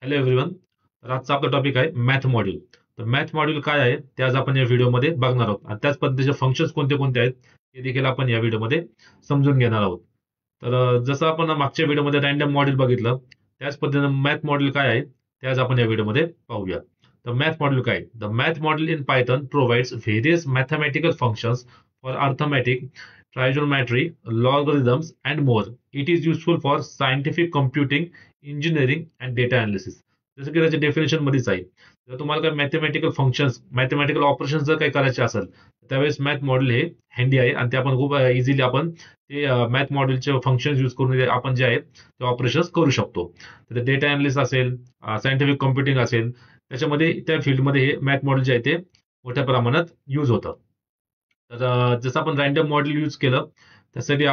Hello everyone. तर आजचा आपला टॉपिक आहे मॅथ मॉड्यूल. तर मॅथ मॉड्यूल काय आहे ते आज आपण या व्हिडिओमध्ये बघणार आहोत आणि त्याच पद्धतीचे फंक्शन्स कोणते कोणते आहेत ते देखील आपण या व्हिडिओमध्ये समजून घेणार आहोत. तर जसं आपण मागच्या व्हिडिओमध्ये रॅन्डम मॉड्यूल बघितलं त्याच पद्धतीने मॅथ मॉड्यूल काय आहे ते आज आपण या व्हिडिओमध्ये पाहूया. तर मॅथ मॉड्यूल काय? The math module in Python provides various mathematical functions for arithmetic, trigonometry, logarithms, and more. It is useful for scientific computing, engineering, and data analysis. जसं की त्याच्या डेफिनेशन मध्येच आहे. जर तुम्हाला काही मॅथमॅटिकल फंक्शन्स मॅथमॅटिकल ऑपरेशन जर काही करायचे असेल त्यावेळेस मॅथ मॉड्यूल हे हँडी आहे आणि ते आपण खूप इझिली आपण ते मॅथ मॉड्यूलचे फंक्शन्स यूज करून आपण जे आहेत ते ऑपरेशन्स करू शकतो. तर डेटा अनालिसिस असेल, सायंटिफिक कम्प्युटिंग असेल, त्याच्यामध्ये त्या फील्डमध्ये हे मॅथ मॉड्यूल जे आहे ते मोठ्या प्रमाणात यूज होतं. तर जसं आपण रॅन्डम मॉडेल यूज केलं त्यासाठी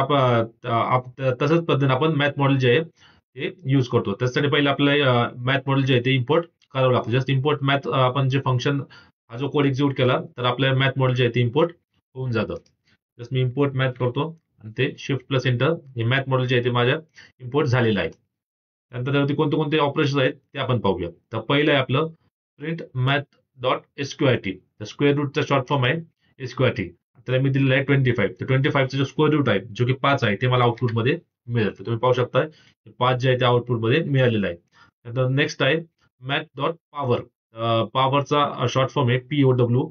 तसंच पद्धतीने आपण मॅथ मॉडेल जे आहे ते यूज करतो. त्यासाठी पहिले आपल्याला मॅथ मॉडेल जे आहे ते इम्पोर्ट करावं लागतं. जस्ट इम्पोर्ट मॅथ आपण जे फंक्शन हा जो कोड एक्झिक्यूट केला तर आपल्या मॅथ मॉडेल जे आहे ते इम्पोर्ट होऊन जातं. जस्ट मी इम्पोर्ट मॅथ करतो आणि ते शिफ्ट प्लस इंटर हे मॅथ मॉडेल जे आहे ते माझ्या इम्पोर्ट झालेलं आहे. त्यानंतर त्यावरती कोणते कोणते ऑपरेशन आहेत ते आपण पाहूया. तर पहिलं आहे आपलं print math dot S Q R T. Square रूटचा शॉर्ट फॉर्म आहे एसक्यूआरटी. त्याला मी दिलेलं आहे 25. तर 25चा जो स्क्वेअर रूट आहे जो की 5 आहे ते मला आउटपुटमध्ये मिळेल. तर तुम्ही पाहू शकता 5 जे आहे ते आउटपुटमध्ये मिळालेलं आहे. त्यानंतर नेक्स्ट आहे मॅथ डॉट पॉवर. पॉवरचा शॉर्ट फॉर्म आहे पीओडब्ल्यू.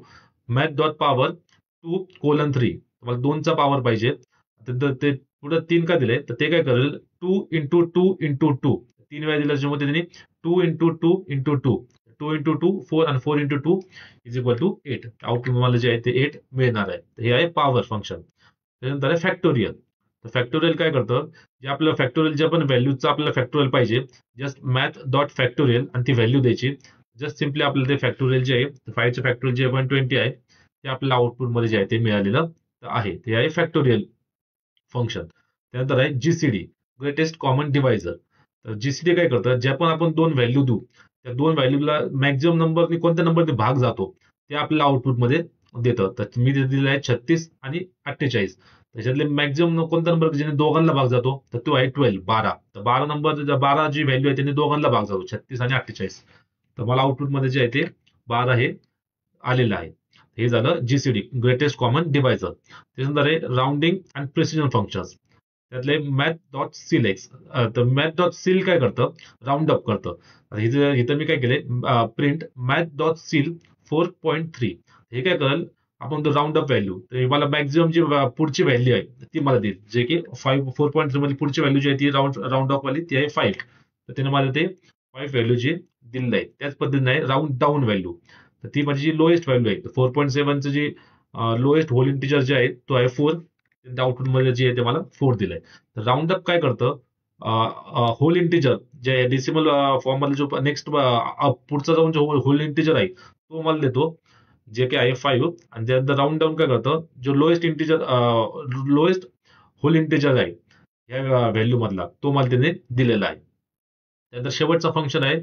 Math dot power 2:3. तुम्हाला 2चा पॉवर पाहिजे. ते पुढे 3 का दिले तर ते काय करेल 2 × 2 × 2. 3 वेळा दिलं त्याच्यामध्ये त्यांनी 2 × 2 × 2. 2 × 2 4 आणि 4 × 2 इज इक्वल टू 8. आउटपुट मला जे आहे ते 8 मिळणार आहे. हे आहे पॉवर फंक्शन. त्यानंतर आहे फॅक्टोरियल. तर फॅक्टोरियल काय करतं, जे आपलं फॅक्टोरियल जे आपण व्हॅल्यूचं आपल्याला फॅक्टोरियल पाहिजे जस्ट मॅथ डॉट फॅक्टोरियल आणि ती व्हॅल्यू द्यायची. जस्ट सिम्पली आपल्याला ते फॅक्टोरियल जे आहे 5चं फॅक्टोरियल जे 120 आहे ते आपल्याला आउटपुटमध्ये जे आहे ते मिळालेलं आहे. ते आहे फॅक्टोरियल फंक्शन. त्यानंतर आहे जीसीडी, ग्रेटेस्ट कॉमन डिवायझर. तर जीसीडी काय करतं, ज्या पण आपण 2 व्हॅल्यू देऊ त्या 2 व्हॅल्यूला मॅक्झिमम नंबरनी कोणत्या नंबरने भाग जातो ते आपल्याला आउटपुटमध्ये देतं. तर मी दिलेलं आहे 36 आणि 48. त्याच्यातले मॅक्झिमम कोणता नंबर ज्याने दोघांना भाग जातो तर तो आहे 12. तर 12 नंबर 12 जी व्हॅल्यू आहे त्यांनी दोघांना भाग जातो 36 आणि 48. तर मला आउटपुटमध्ये जे आहे ते 12 हे आलेलं आहे. हे झालं जीसीडी, ग्रेटेस्ट कॉमन डिवायझर. त्याच्यानंतर आहे राउंडिंग अँड प्रिसिजन फंक्शन्स. त्यातले मॅथ डॉट सिलेक्स. तर मॅथ डॉट सील काय करतं, राऊंड अप करतं. इथं मी काय केले प्रिंट मॅथ डॉट सील 4.3. हे काय करेल आपण राऊंड अप व्हॅल्यू तर मला मॅक्झिमम जी पुढची व्हॅल्यू आहे ती मला देईल, जे की 4.3 मध्ये पुढची व्हॅल्यू जी आहे ती राऊंड अप वाली ती आहे 5. तर त्याने मला ते 5 व्हॅल्यू जी दिलेलं आहे. त्याच पद्धतीने आहे राऊंड डाऊन व्हॅल्यू. तर ती माझी जी लोएस्ट व्हॅल्यू आहे 4.7चं जी लोएस्ट होल इंटिजर जे आहे तो आहे 4. आउटपुट मध्ये जे आहे ते मला 4 दिलंय. तर राऊंड अप काय करतं, होल इंटिजर जे डेसिमल फॉर्म मध्ये जो नेक्स्ट पुढचा जाऊन जो होल इंटिजर आहे तो मला देतो जे काही आहे 5. आणि त्यानंतर राऊंड डाऊन काय करतं, जो lowest integer lowest whole integer आहे या व्हॅल्यू मधला तो मला त्याने दिलेला आहे. त्यानंतर शेवटचा फंक्शन आहे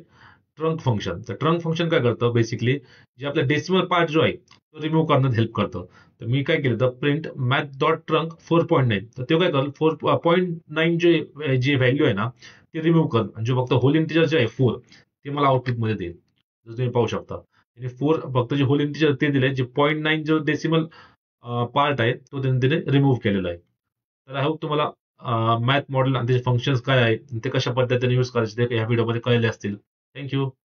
ट्रंक फंक्शन. तर ट्रंक फंक्शन काय करतं, बेसिकली जे आपला डेसिमल पार्ट जो आहे तो रिमूव्ह करण्यात हेल्प करतं. तर मी काय केलं तर प्रिंट मॅथ डॉट ट्रंक 4.9. तर ते काय करेल 4.9 जी व्हॅल्यू आहे ना ती रिमूव्ह कर आणि जो फक्त होल इंटिजर जे आहे 4 ते मला आउटपुटमध्ये देईल. जसं तुम्ही पाहू शकता त्याने 4 फक्त जे होल इंटिजर ते दिले, जे 0.9 जो डेसिमल पार्ट आहे तो त्याने रिमूव्ह केलेला आहे. तर आय होप तुम्हाला मॅथ मॉडेल आणि त्याचे फंक्शन्स काय आहे ते कशा पद्धतीने यूज करायचे ते या व्हिडिओमध्ये कळले असतील. थँक्यू.